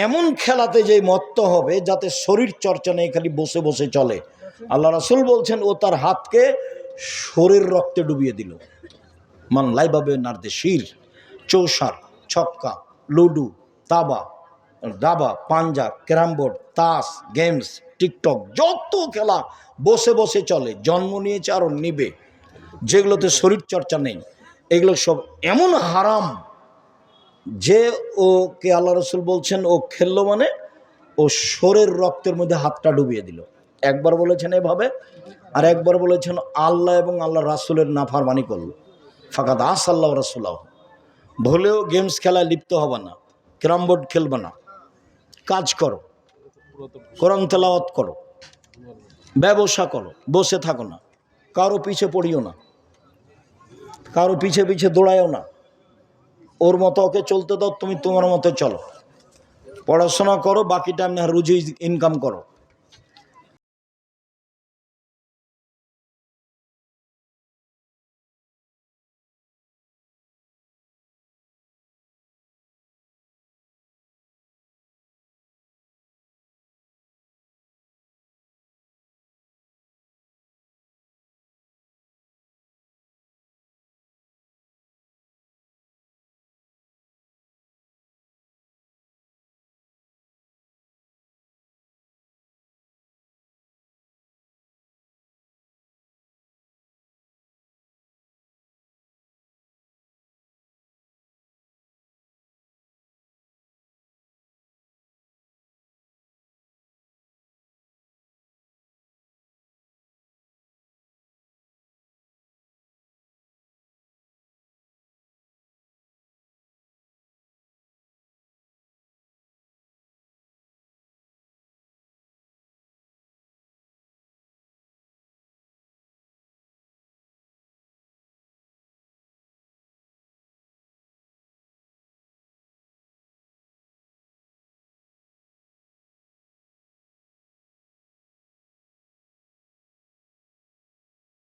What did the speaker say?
এমন খেলাতে যে মত্ত হবে যাতে শরীর চর্চা নেই, খালি বসে বসে চলে। আল্লাহ রাসূল বলছেন ও তার হাতকে শরীর রক্তে ডুবিয়ে দিল। মান লাইবাবে নার্দে শির, চৌসার, ছক্কা, লুডু, দাবা, পাঞ্জা, ক্যারাম বোর্ড, তাস, গেমস, টিকটক, যত খেলা বসে বসে চলে, জন্ম নিয়েছে আরও নিবে, যেগুলোতে শরীর চর্চা নেই, এগুলো সব এমন হারাম যে ওকে আল্লাহ রসুল বলছেন ও খেললো মানে ও শরীর রক্তের মধ্যে হাতটা ডুবিয়ে দিল। একবার বলেছেন এভাবে, আর একবার বলেছেন আল্লাহ এবং আল্লাহ রাসুলের নাফরমানি করলো। ফাকাদ আস আল্লাহ রাসুলাহ। ভুলেও গেমস খেলায় লিপ্ত হবে না, ক্যারাম বোর্ড খেলবে না, কাজ করো, কোরআন তেলাওয়াত করো, ব্যবসা করো, বসে থাকো না, কারো পিছে পড়িও না, কারো পিছে পিছে দৌড়ায়ও না, ওর মতো ওকে চলতে দাও, তুমি তোমার মতো চলো, পড়াশোনা করো, বাকি টাইম না রুজি ইনকাম করো।